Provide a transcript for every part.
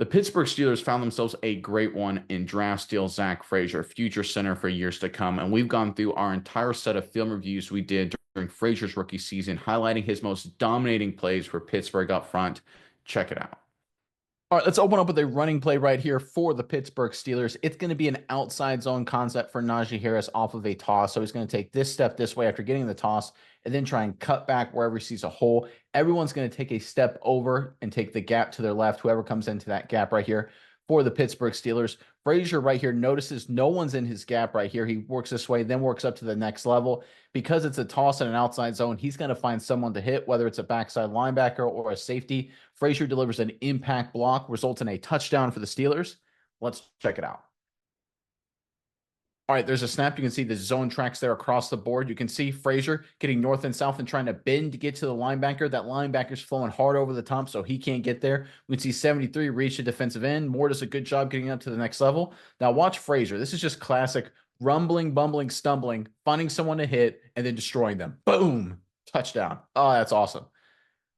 The Pittsburgh Steelers found themselves a great one in draft steal Zach Frazier, future center for years to come. And we've gone through our entire set of film reviews we did during Frazier's rookie season, highlighting his most dominating plays for Pittsburgh up front. Check it out. All right, let's open up with a running play right here for the Pittsburgh Steelers. It's going to be an outside zone concept for Najee Harris off of a toss. So he's going to take this step this way after getting the toss and then try and cut back wherever he sees a hole. Everyone's going to take a step over and take the gap to their left, whoever comes into that gap right here for the Pittsburgh Steelers. Frazier right here notices no one's in his gap right here. He works this way, then works up to the next level. Because it's a toss in an outside zone, he's going to find someone to hit, whether it's a backside linebacker or a safety. Frazier delivers an impact block, results in a touchdown for the Steelers. Let's check it out. All right, there's a snap. You can see the zone tracks there across the board. You can see Frazier getting north and south and trying to bend to get to the linebacker. That linebacker's flowing hard over the top, so he can't get there. We can see 73 reach the defensive end. Moore does a good job getting up to the next level. Now watch Frazier. This is just classic rumbling, bumbling, stumbling, finding someone to hit, and then destroying them. Boom! Touchdown. Oh, that's awesome.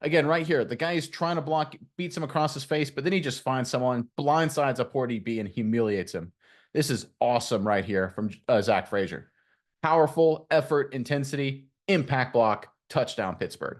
Again, right here, the guy is trying to block, beats him across his face, but then he just finds someone, blindsides a poor DB, and humiliates him. This is awesome right here from Zach Frazier. Powerful, effort, intensity, impact block, touchdown, Pittsburgh.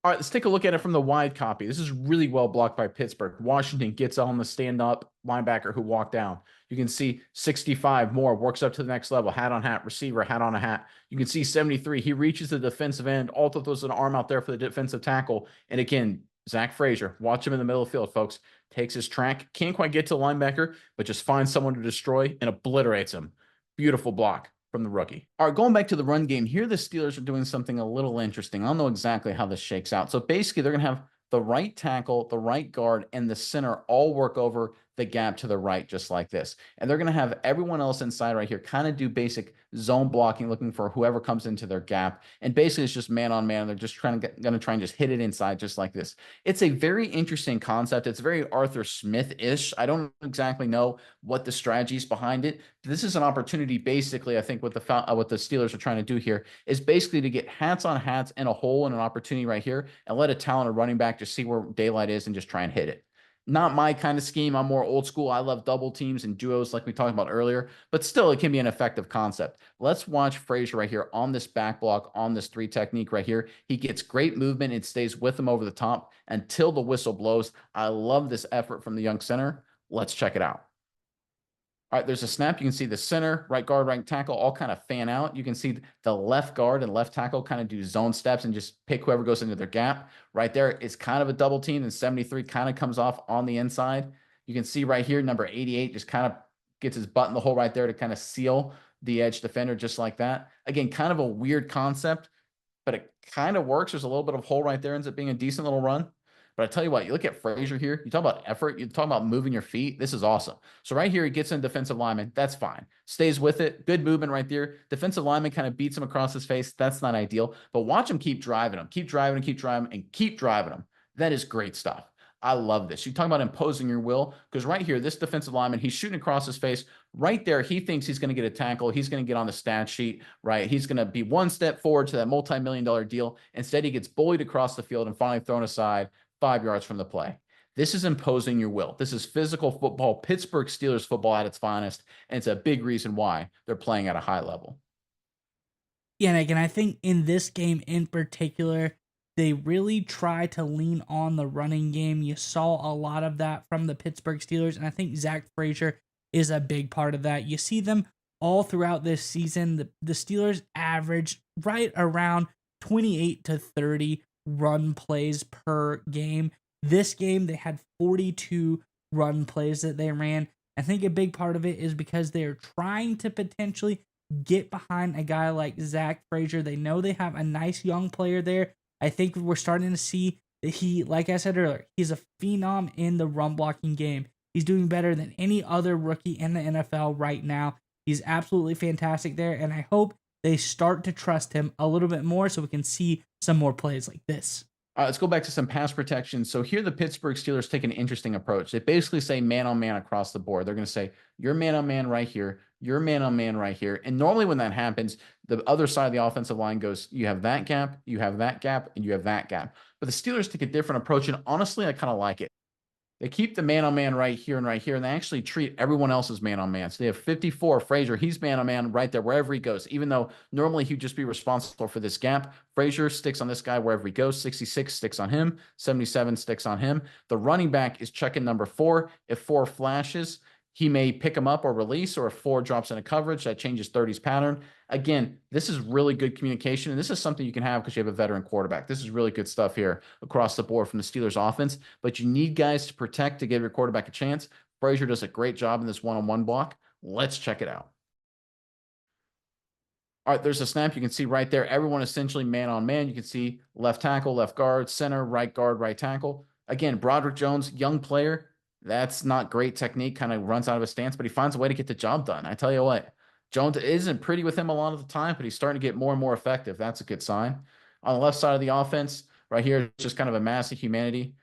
All right, let's take a look at it from the wide copy. This is really well blocked by Pittsburgh. Washington gets on the stand-up linebacker who walked down. You can see 65 more, works up to the next level, hat on hat, receiver, hat on a hat. You can see 73. He reaches the defensive end, also throws an arm out there for the defensive tackle. And again, Zach Frazier, watch him in the middle of the field, folks. Takes his track, can't quite get to the linebacker, but just finds someone to destroy and obliterates him. Beautiful block from the rookie. All right, going back to the run game, here the Steelers are doing something a little interesting. I don't know exactly how this shakes out. So basically, they're going to have the right tackle, the right guard, and the center all work over the gap to the right, just like this. And they're going to have everyone else inside right here kind of do basic zone blocking, looking for whoever comes into their gap. And basically, it's just man on man. They're just going to try and just hit it inside, just like this. It's a very interesting concept. It's very Arthur Smith-ish. I don't exactly know what the strategy is behind it. This is an opportunity, basically, I think what the Steelers are trying to do here is basically to get hats on hats in a hole and an opportunity right here and let a talented running back just see where daylight is and just try and hit it. Not my kind of scheme. I'm more old school. I love double teams and duos like we talked about earlier, but still it can be an effective concept. Let's watch Frazier right here on this back block, on this 3 technique right here. He gets great movement. It stays with him over the top until the whistle blows. I love this effort from the young center. Let's check it out. All right, there's a snap. You can see the center, right guard, right tackle all kind of fan out. You can see the left guard and left tackle kind of do zone steps and just pick whoever goes into their gap. Right there is kind of a double team, and 73 kind of comes off on the inside. You can see right here, number 88 just kind of gets his butt in the hole right there to kind of seal the edge defender just like that. Again, kind of a weird concept, but it kind of works. There's a little bit of hole right there, ends up being a decent little run. But I tell you what, you look at Frazier here, you talk about effort, you talk about moving your feet. This is awesome. So right here, he gets in defensive lineman. That's fine. Stays with it. Good movement right there. Defensive lineman kind of beats him across his face. That's not ideal. But watch him keep driving him. Keep driving him, keep driving him, and keep driving him. That is great stuff. I love this. You talk about imposing your will, because right here, this defensive lineman, he's shooting across his face. Right there, he thinks he's going to get a tackle. He's going to get on the stat sheet, right? He's going to be one step forward to that multi-million-dollar deal. Instead, he gets bullied across the field and finally thrown aside 5 yards from the play. This is imposing your will. This is physical football, Pittsburgh Steelers football at its finest, and it's a big reason why they're playing at a high level. Yeah, and again, I think in this game in particular, they really try to lean on the running game. You saw a lot of that from the Pittsburgh Steelers, and I think Zach Frazier is a big part of that. You see them all throughout this season. The Steelers average right around 28 to 30 run plays per game. This game, they had 42 run plays that they ran. I think a big part of it is because they're trying to potentially get behind a guy like Zach Frazier. They know they have a nice young player there. I think we're starting to see that he, like I said earlier, he's a phenom in the run blocking game. He's doing better than any other rookie in the NFL right now. He's absolutely fantastic there, and I hope they start to trust him a little bit more so we can see some more plays like this. Let's go back to some pass protection. So here the Pittsburgh Steelers take an interesting approach. They basically say man on man across the board. They're going to say you're man on man right here, you're man on man right here. And normally when that happens, the other side of the offensive line goes, you have that gap, you have that gap, and you have that gap. But the Steelers take a different approach, and honestly, I kind of like it. They keep the man-on-man right here, and they actually treat everyone else as man-on-man. So they have 54, Frazier, he's man-on-man right there wherever he goes. Even though normally he'd just be responsible for this gap, Frazier sticks on this guy wherever he goes. 66 sticks on him, 77 sticks on him. The running back is checking number 4. If 4 flashes, he may pick him up or release, or if 4 drops into coverage, that changes 30's pattern. Again, this is really good communication, and this is something you can have because you have a veteran quarterback. This is really good stuff here across the board from the Steelers offense, but you need guys to protect to give your quarterback a chance. Frazier does a great job in this one-on-one block. Let's check it out. All right, there's a snap. You can see right there, everyone essentially man-on-man. You can see left tackle, left guard, center, right guard, right tackle. Again, Broderick Jones, young player. That's not great technique, kind of runs out of his stance, but he finds a way to get the job done. I tell you what, Jones isn't pretty with him a lot of the time, but he's starting to get more and more effective. That's a good sign. On the left side of the offense, right here, it's just kind of a mass of humanity.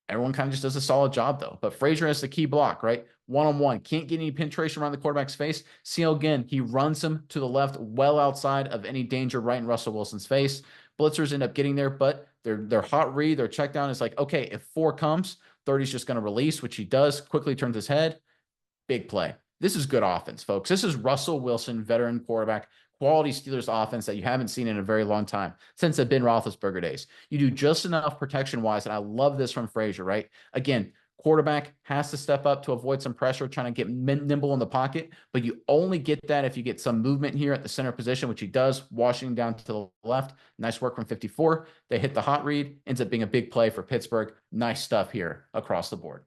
Everyone kind of just does a solid job, though. But Frazier has the key block, right? One-on-one. Can't get any penetration around the quarterback's face. See how, again, he runs him to the left well outside of any danger right in Russell Wilson's face. Blitzers end up getting there, but their hot read, their check down is like, okay, if 4 comes, 30's just going to release, which he does, quickly turns his head. Big play. This is good offense, folks. This is Russell Wilson, veteran quarterback, quality Steelers offense that you haven't seen in a very long time, since the Ben Roethlisberger days. You do just enough protection-wise, and I love this from Frazier, right? Again, quarterback has to step up to avoid some pressure, trying to get nimble in the pocket, but you only get that if you get some movement here at the center position, which he does, Washington down to the left. Nice work from 54. They hit the hot read, ends up being a big play for Pittsburgh. Nice stuff here across the board.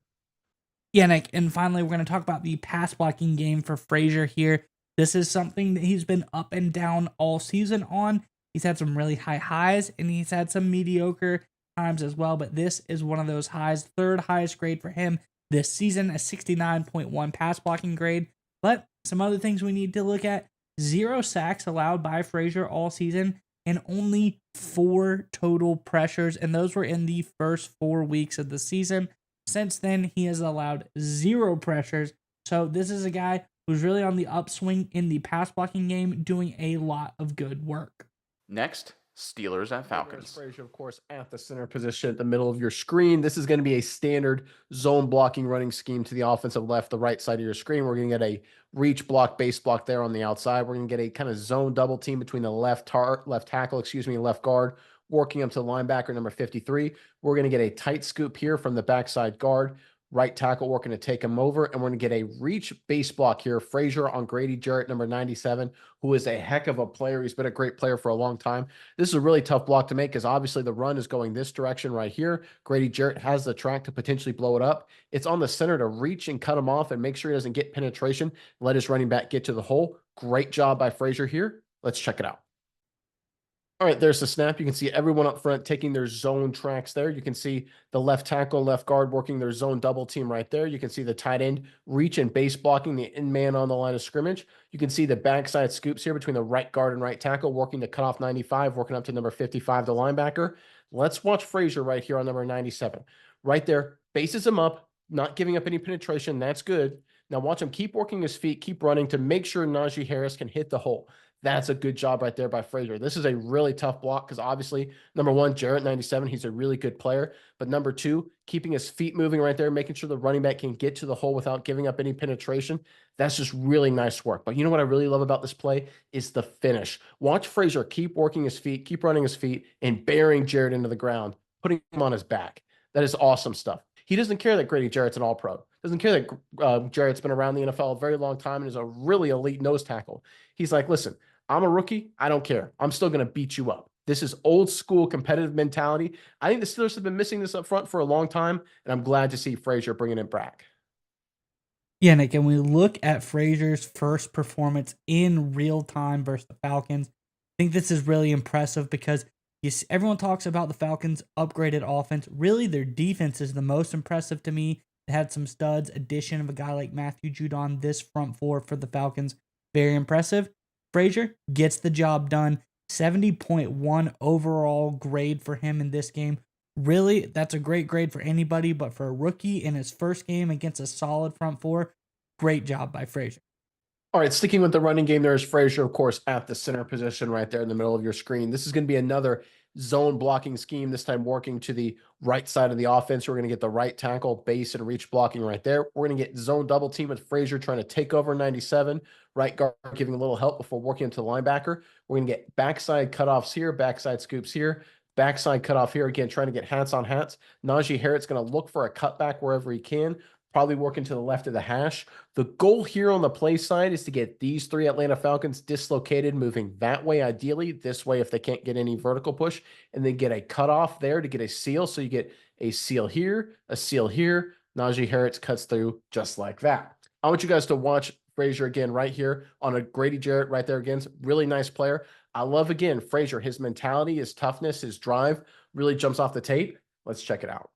Yeah, Nick, and finally, we're going to talk about the pass blocking game for Frazier here. This is something that he's been up and down all season on. He's had some really high highs, and he's had some mediocre times as well, but this is one of those highs. 3rd highest grade for him this season, a 69.1 pass blocking grade. But some other things we need to look at: 0 sacks allowed by Frazier all season, and only 4 total pressures, and those were in the first 4 weeks of the season. Since then, he has allowed 0 pressures. So this is a guy who's really on the upswing in the pass blocking game, doing a lot of good work. Next, Steelers at Falcons. Frazier, of course, at the center position at the middle of your screen. This is going to be a standard zone blocking running scheme to the offensive left, the right side of your screen. We're going to get a reach block, base block there on the outside. We're going to get a kind of zone double team between the left tackle, and left guard, working up to linebacker number 53. We're going to get a tight scoop here from the backside guard. Right tackle working to take him over, and we're going to get a reach base block here. Frazier on Grady Jarrett, number 97, who is a heck of a player. He's been a great player for a long time. This is a really tough block to make because obviously the run is going this direction right here. Grady Jarrett has the track to potentially blow it up. It's on the center to reach and cut him off and make sure he doesn't get penetration. Let his running back get to the hole. Great job by Frazier here. Let's check it out. All right, there's the snap. You can see everyone up front taking their zone tracks there. You can see the left tackle, left guard working their zone double team right there. You can see the tight end reach and base blocking the in man on the line of scrimmage. You can see the backside scoops here between the right guard and right tackle working to cut off 95, working up to number 55, the linebacker. Let's watch Frazier right here on number 97. Right there, bases him up, not giving up any penetration. That's good. Now watch him keep working his feet, keep running to make sure Najee Harris can hit the hole. That's a good job right there by Frazier. This is a really tough block because obviously, number 1, Jarrett, 97, he's a really good player. But number 2, keeping his feet moving right there, making sure the running back can get to the hole without giving up any penetration. That's just really nice work. But you know what I really love about this play is the finish. Watch Frazier keep working his feet, keep running his feet, and burying Jarrett into the ground, putting him on his back. That is awesome stuff. He doesn't care that Grady Jarrett's an all-pro. Doesn't care that Jarrett's been around the NFL a very long time and is a really elite nose tackle. He's like, listen, I'm a rookie. I don't care. I'm still going to beat you up. This is old school competitive mentality. I think the Steelers have been missing this up front for a long time, and I'm glad to see Frazier bringing it back. Yeah, Nick, and we look at Frazier's first performance in real time versus the Falcons. I think this is really impressive because everyone talks about the Falcons' upgraded offense. Really, their defense is the most impressive to me. They had some studs. Addition of a guy like Matthew Judon, this front four for the Falcons, very impressive. Frazier gets the job done. 70.1 overall grade for him in this game. Really, that's a great grade for anybody, but for a rookie in his first game against a solid front four, great job by Frazier. All right, sticking with the running game, there's Frazier, of course, at the center position right there in the middle of your screen. This is going to be another zone blocking scheme, this time working to the right side of the offense. We're going to get the right tackle, base, and reach blocking right there. We're going to get zone double team with Frazier trying to take over 97, right guard giving a little help before working into the linebacker. We're going to get backside cutoffs here, backside scoops here, backside cutoff here. Again, trying to get hats on hats. Najee Harris going to look for a cutback wherever he can, probably working to the left of the hash. The goal here on the play side is to get these three Atlanta Falcons dislocated, moving that way ideally, this way if they can't get any vertical push, and then get a cutoff there to get a seal. So you get a seal here, a seal here. Najee Harris cuts through just like that. I want you guys to watch Frazier again right here on a Grady Jarrett right there again. Really nice player. I love, again, Frazier, his mentality, his toughness, his drive really jumps off the tape. Let's check it out.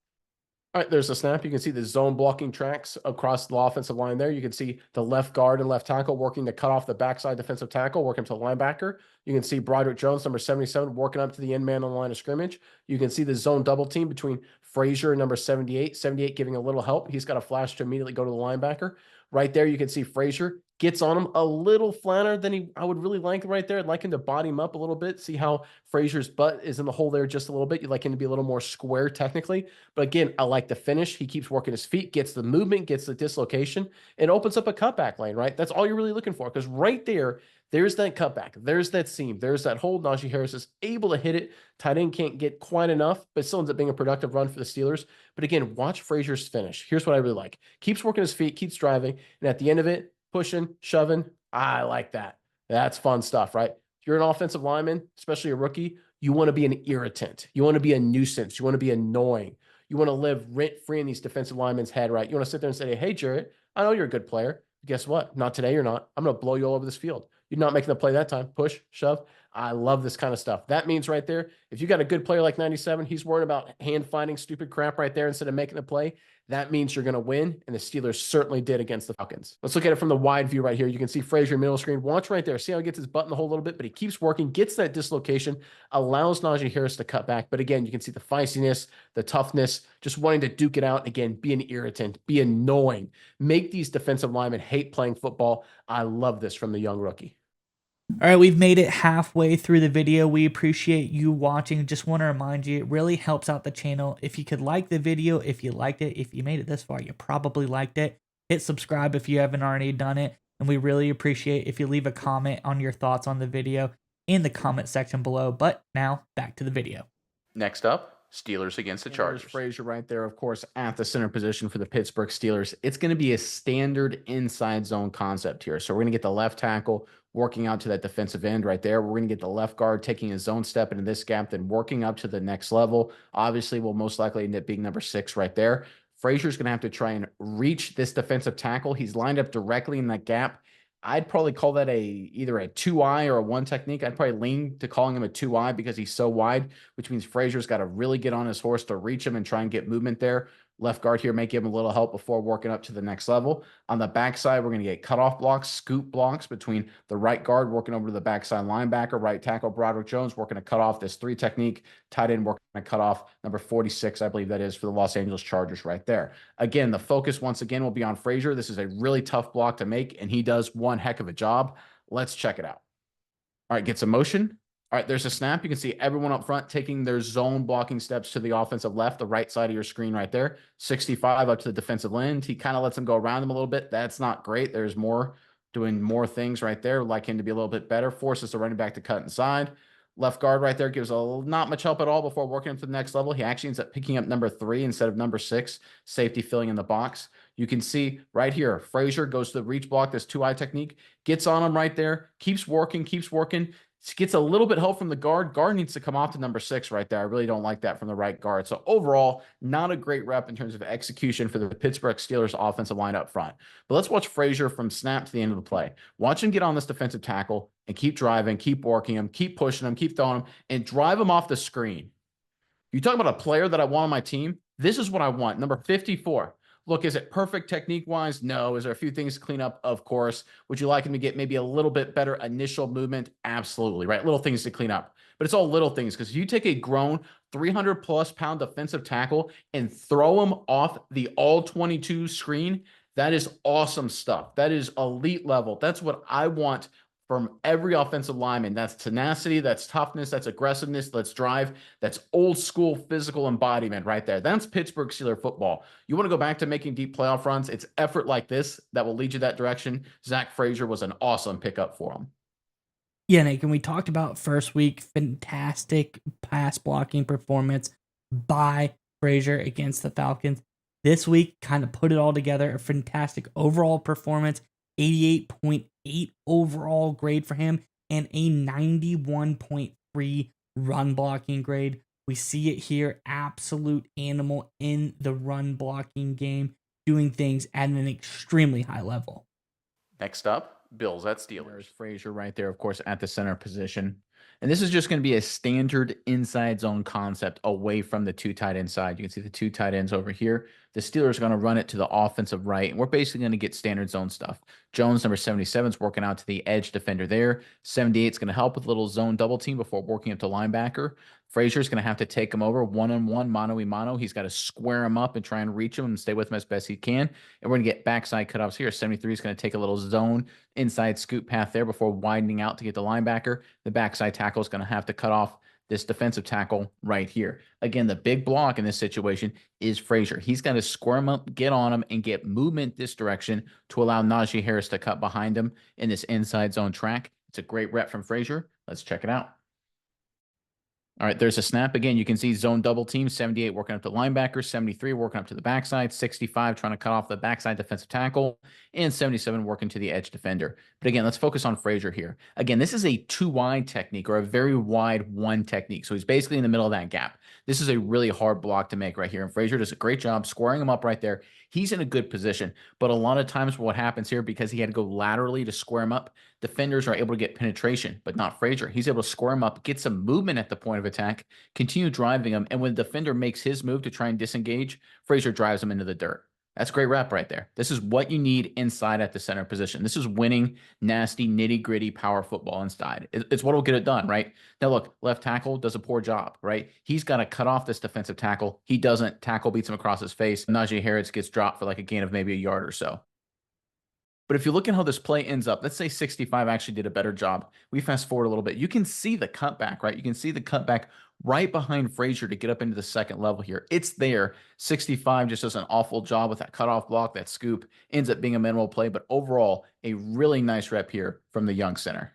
All right, there's a snap. You can see the zone blocking tracks across the offensive line there. You can see the left guard and left tackle working to cut off the backside defensive tackle, working to the linebacker. You can see Broderick Jones, number 77, working up to the end man on the line of scrimmage. You can see the zone double team between Frazier and number 78. 78 giving a little help. He's got a flash to immediately go to the linebacker. Right there, you can see Frazier gets on him a little flatter than I would really like right there. I'd like him to body him up a little bit. See how Frazier's butt is in the hole there just a little bit. You'd like him to be a little more square technically. But again, I like the finish. He keeps working his feet, gets the movement, gets the dislocation, and opens up a cutback lane, right? That's all you're really looking for, because right there, there's that cutback. There's that seam. There's that hole. Najee Harris is able to hit it. Tight end can't get quite enough, but still ends up being a productive run for the Steelers. But again, watch Frazier's finish. Here's what I really like. Keeps working his feet, keeps driving, and at the end of it, pushing, shoving. I like that. That's fun stuff, right? If you're an offensive lineman, especially a rookie, you want to be an irritant. You want to be a nuisance. You want to be annoying. You want to live rent-free in these defensive linemen's head, right? You want to sit there and say, hey, Jarrett, I know you're a good player. Guess what? Not today, you're not. I'm going to blow you all over this field. You're not making the play that time. Push, shove. I love this kind of stuff. That means right there, if you got a good player like 97, he's worried about hand-fighting stupid crap right there instead of making the play. That means you're going to win, and the Steelers certainly did against the Falcons. Let's look at it from the wide view right here. You can see Frazier middle screen. Watch right there. See how he gets his butt in the hole a little bit, but he keeps working, gets that dislocation, allows Najee Harris to cut back. But again, you can see the feistiness, the toughness, just wanting to duke it out. Again, be an irritant, be annoying, make these defensive linemen hate playing football. I love this from the young rookie. All right, we've made it halfway through the video. We appreciate you watching. Just want to remind you, it really helps out the channel. If you could like the video, if you liked it, if you made it this far, you probably liked it. Hit subscribe if you haven't already done it. And we really appreciate if you leave a comment on your thoughts on the video in the comment section below. But now, back to the video. Next up, Steelers against the Chargers. Frazier right there, of course, at the center position for the Pittsburgh Steelers. It's going to be a standard inside zone concept here. So we're going to get the left tackle working out to that defensive end right there. We're going to get the left guard taking his zone step into this gap, then working up to the next level. Obviously, we'll most likely end up being number 6 right there. Frazier's going to have to try and reach this defensive tackle. He's lined up directly in that gap. I'd probably call that either a 2-eye or a 1 technique. I'd probably lean to calling him a 2-eye because he's so wide, which means Frazier's got to really get on his horse to reach him and try and get movement there. Left guard here may give him a little help before working up to the next level. On the backside, we're going to get cutoff blocks, scoop blocks between the right guard working over to the backside linebacker, right tackle Broderick Jones working to cut off this 3 technique, tight end working to cut off number 46, I believe that is, for the Los Angeles Chargers right there. Again, the focus once again will be on Frazier. This is a really tough block to make, and he does one heck of a job. Let's check it out. All right, get some motion. All right, there's a snap. You can see everyone up front taking their zone blocking steps to the offensive left, the right side of your screen right there. 65 up to the defensive end. He kind of lets him go around him a little bit. That's not great. There's more, doing more things right there. Like him to be a little bit better. Forces the running back to cut inside. Left guard right there gives not much help at all before working up to the next level. He actually ends up picking up number 3 instead of number 6. Safety filling in the box. You can see right here, Frazier goes to the reach block, this 2-eye technique. Gets on him right there. Keeps working. Gets a little bit help from the guard. Guard needs to come off to number 6 right there. I really don't like that from the right guard. So overall, not a great rep in terms of execution for the Pittsburgh Steelers offensive line up front. But let's watch Frazier from snap to the end of the play. Watch him get on this defensive tackle and keep driving, keep working him, keep pushing him, keep throwing him, and drive him off the screen. You talk about a player that I want on my team? This is what I want. Number 54. Look, is it perfect technique-wise? No. Is there a few things to clean up? Of course. Would you like him to get maybe a little bit better initial movement? Absolutely, right? Little things to clean up. But it's all little things, because if you take a grown 300-plus pound defensive tackle and throw him off the all-22 screen, That is awesome stuff. That is elite level. That's what I want from every offensive lineman. That's tenacity, that's toughness, that's aggressiveness, that's drive, that's old school physical embodiment right there. That's Pittsburgh Steelers football. You want to go back to making deep playoff runs? It's effort like this that will lead you that direction. Zach Frazier was an awesome pickup for him. Yeah, Nick, and we talked about first week, fantastic pass blocking performance by Frazier against the Falcons. This week, kind of put it all together, a fantastic overall performance, 88.8 overall grade for him, and a 91.3 run blocking grade. We see it here, absolute animal in the run blocking game, doing things at an extremely high level. Next up, Bills at There's Steelers. Frazier right there, of course, at the center position. And this is just going to be a standard inside zone concept away from the two tight end side. You can see the two tight ends over here. The Steelers are going to run it to the offensive right, and we're basically going to get standard zone stuff. Jones, number 77, is working out to the edge defender there. 78 is going to help with a little zone double team before working up to linebacker. Frazier's going to have to take him over one-on-one, mano-a-mano. He's got to square him up and try and reach him and stay with him as best he can. And we're going to get backside cutoffs here. 73 is going to take a little zone inside scoop path there before widening out to get the linebacker. The backside tackle is going to have to cut off this defensive tackle right here. Again, the big block in this situation is Frazier. He's got to square him up, get on him, and get movement this direction to allow Najee Harris to cut behind him in this inside zone track. It's a great rep from Frazier. Let's check it out. All right, there's a snap. Again, you can see zone double team, 78 working up to linebacker, 73 working up to the backside, 65 trying to cut off the backside defensive tackle, and 77 working to the edge defender. But again, let's focus on Frazier here. Again, this is a two wide technique or a very wide one technique. So he's basically in the middle of that gap. This is a really hard block to make right here. And Frazier does a great job squaring him up right there. He's in a good position. But a lot of times what happens here, because he had to go laterally to square him up, defenders are able to get penetration, but not Frazier. He's able to square him up, get some movement at the point of attack, continue driving him. And when the defender makes his move to try and disengage, Frazier drives him into the dirt. That's a great rep right there. This is what you need inside at the center position. This is winning, nasty, nitty-gritty power football inside. It's what will get it done, right? Now, look, left tackle does a poor job, right? He's got to cut off this defensive tackle. He doesn't. Tackle beats him across his face. Najee Harris gets dropped for like a gain of maybe a yard or so. But if you look at how this play ends up, let's say 65 actually did a better job. We fast forward a little bit. You can see the cutback, right? You can see the cutback right behind Frazier to get up into the second level here. It's there. 65 just does an awful job with that cutoff block, that scoop. Ends up being a minimal play, but overall, a really nice rep here from the young center.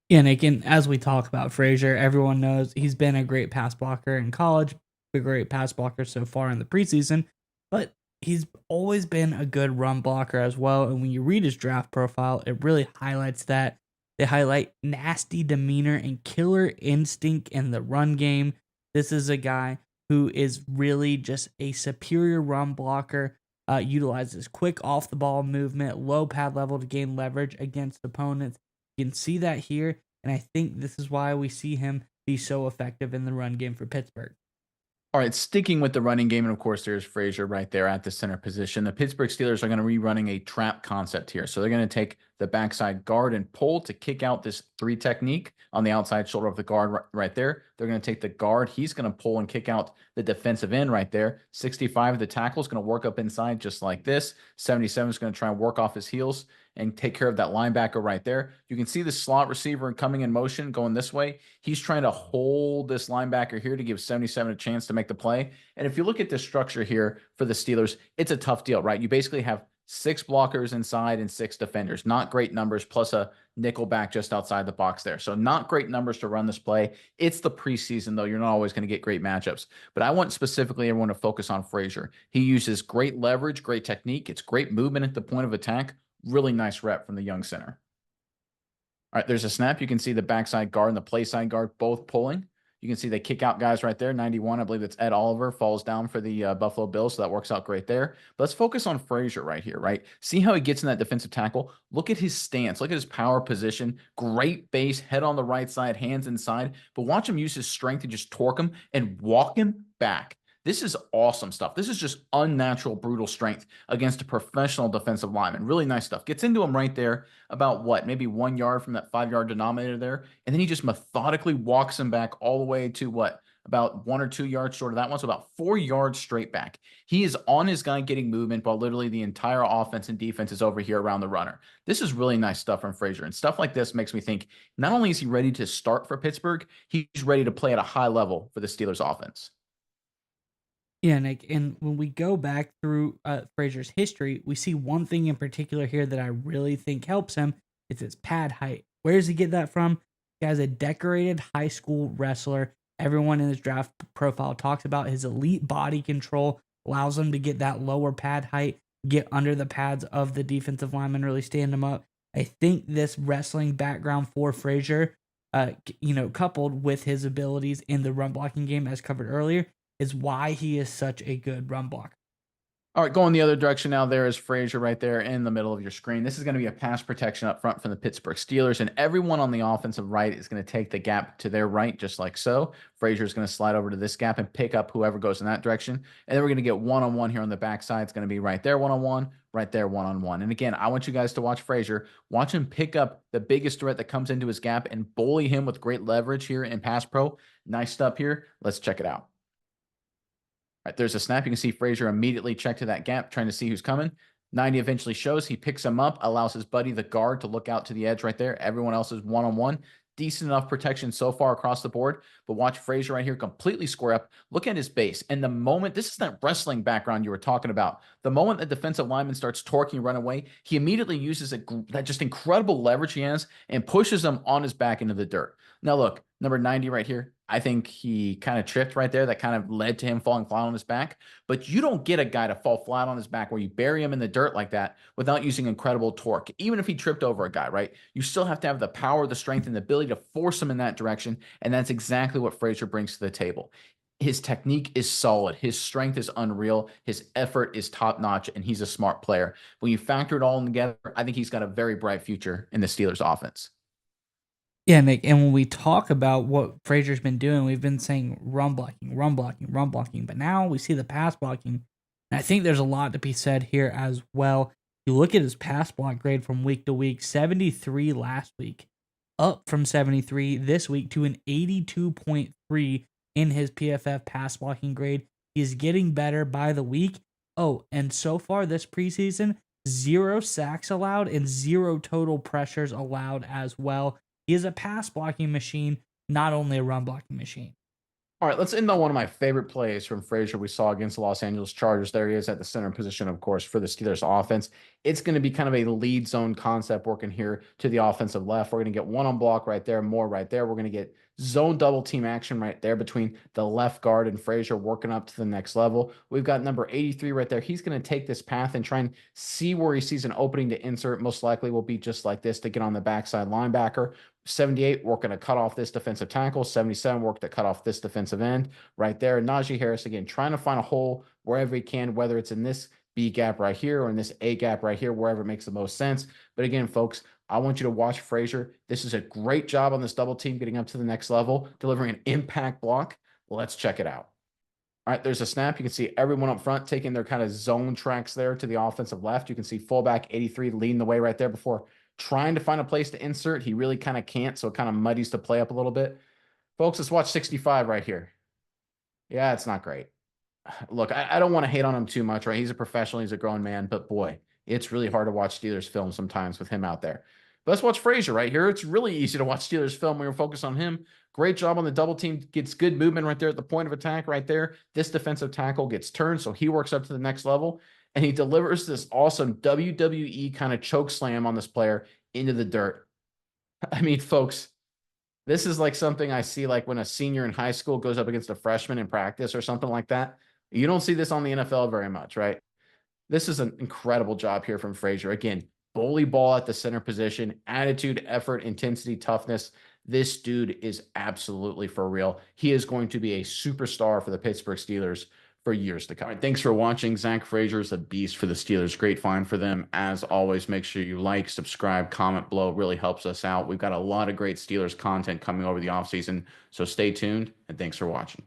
Yeah, Nick, and as we talk about Frazier, everyone knows he's been a great pass blocker in college, a great pass blocker so far in the preseason, but he's always been a good run blocker as well. And when you read his draft profile, it really highlights that. They highlight nasty demeanor and killer instinct in the run game. This is a guy who is really just a superior run blocker, utilizes quick off the ball movement, low pad level to gain leverage against opponents. You can see that here, and I think this is why we see him be so effective in the run game for Pittsburgh. All right, sticking with the running game, and of course, there's Frazier right there at the center position. The Pittsburgh Steelers are going to be running a trap concept here. So they're going to take the backside guard and pull to kick out this three technique on the outside shoulder of the guard right there. They're going to take the guard. He's going to pull and kick out the defensive end right there. 65, the tackle is going to work up inside just like this. 77 is going to try and work off his heels and take care of that linebacker right there. You can see the slot receiver coming in motion going this way. He's trying to hold this linebacker here to give 77 a chance to make the play. And if you look at the structure here for the Steelers, it's a tough deal, right? You basically have 6 blockers inside and 6 defenders. Not great numbers, plus a nickel back just outside the box there. So not great numbers to run this play. It's the preseason, though. You're not always going to get great matchups. But I want specifically everyone to focus on Frazier. He uses great leverage, great technique. It's great movement at the point of attack. Really nice rep from the young center. All right, there's a snap. You can see the backside guard and the play side guard both pulling. You can see they kick out guys right there. 91, I believe that's Ed Oliver, falls down for the Buffalo Bills, so that works out great there. But let's focus on Frazier right here, right? See how he gets in that defensive tackle? Look at his stance. Look at his power position. Great base, head on the right side, hands inside. But watch him use his strength to just torque him and walk him back. This is awesome stuff. This is just unnatural, brutal strength against a professional defensive lineman. Really nice stuff. Gets into him right there about what? Maybe 1 yard from that 5-yard denominator there. And then he just methodically walks him back all the way to what? about 1 or 2 yards short of that one. So about 4 yards straight back. He is on his guy getting movement while literally the entire offense and defense is over here around the runner. This is really nice stuff from Frazier. And stuff like this makes me think not only is he ready to start for Pittsburgh, he's ready to play at a high level for the Steelers offense. Yeah, Nick. And when we go back through Frazier's history, we see one thing in particular here that I really think helps him. It's his pad height. Where does he get that from? He has a decorated high school wrestler. Everyone in his draft profile talks about his elite body control, allows him to get that lower pad height, get under the pads of the defensive lineman, really stand him up. I think this wrestling background for Frazier, coupled with his abilities in the run blocking game, as covered earlier, is why he is such a good run blocker. All right, going the other direction now, there is Frazier right there in the middle of your screen. This is going to be a pass protection up front from the Pittsburgh Steelers, and everyone on the offensive right is going to take the gap to their right, just like so. Frazier is going to slide over to this gap and pick up whoever goes in that direction. And then we're going to get one-on-one here on the backside. It's going to be right there one-on-one, right there one-on-one. And again, I want you guys to watch Frazier. Watch him pick up the biggest threat that comes into his gap and bully him with great leverage here in pass pro. Nice stuff here. Let's check it out. Right, there's a snap. You can see Frazier immediately check to that gap, trying to see who's coming. 90 eventually shows. He picks him up, allows his buddy, the guard, to look out to the edge right there. Everyone else is one-on-one. Decent enough protection so far across the board. But watch Frazier right here completely square up. Look at his base. And the moment, this is that wrestling background you were talking about. The moment the defensive lineman starts torquing run away, he immediately uses that just incredible leverage he has and pushes him on his back into the dirt. Now look, number 90 right here. I think he kind of tripped right there. That kind of led to him falling flat on his back. But you don't get a guy to fall flat on his back where you bury him in the dirt like that without using incredible torque. Even if he tripped over a guy, right? You still have to have the power, the strength, and the ability to force him in that direction. And that's exactly what Frazier brings to the table. His technique is solid. His strength is unreal. His effort is top-notch, and he's a smart player. When you factor it all in together, I think he's got a very bright future in the Steelers offense. Yeah, Nick. And when we talk about what Frazier's been doing, we've been saying run blocking, run blocking, run blocking. But now we see the pass blocking. And I think there's a lot to be said here as well. You look at his pass block grade from week to week, 73 last week, up from 73 this week to an 82.3 in his PFF pass blocking grade. He's getting better by the week. Oh, and so far this preseason, 0 sacks allowed and 0 total pressures allowed as well. He is a pass blocking machine, not only a run blocking machine. All right, let's end on one of my favorite plays from Frazier we saw against the Los Angeles Chargers. There he is at the center position, of course, for the Steelers offense. It's going to be kind of a lead zone concept working here to the offensive left. We're going to get one on block right there, more right there. We're going to get zone double team action right there between the left guard and Frazier working up to the next level. We've got number 83 right there. He's going to take this path and try and see where he sees an opening to insert. Most likely will be just like this to get on the backside linebacker. 78 working to cut off this defensive tackle. 77 work to cut off this defensive end right there. Najee Harris, again, trying to find a hole wherever he can, whether it's in this B gap right here or in this A gap right here, wherever it makes the most sense. But again, folks, I want you to watch Frazier. This is a great job on this double team, getting up to the next level, delivering an impact block. Let's check it out. All right, there's a snap. You can see everyone up front taking their kind of zone tracks there to the offensive left. You can see fullback 83 leading the way right there before trying to find a place to insert. He really kind of can't, so it kind of muddies the play up a little bit. Folks, let's watch 65 right here. Yeah, it's not great. Look, I don't want to hate on him too much, right? He's a professional. He's a grown man, but boy, it's really hard to watch Steelers film sometimes with him out there. But let's watch Frazier right here. It's really easy to watch Steelers film when you're focused on him. Great job on the double team. Gets good movement right there at the point of attack right there. This defensive tackle gets turned, so he works up to the next level. And he delivers this awesome WWE kind of choke slam on this player into the dirt. I mean, folks, this is like something I see like when a senior in high school goes up against a freshman in practice or something like that. You don't see this on the NFL very much, right? This is an incredible job here from Frazier. Again, bully ball at the center position, attitude, effort, intensity, toughness. This dude is absolutely for real. He is going to be a superstar for the Pittsburgh Steelers for years to come. All right, thanks for watching. Zach Frazier is a beast for the Steelers. Great find for them. As always, make sure you like, subscribe, comment below. It really helps us out. We've got a lot of great Steelers content coming over the offseason, so stay tuned, and thanks for watching.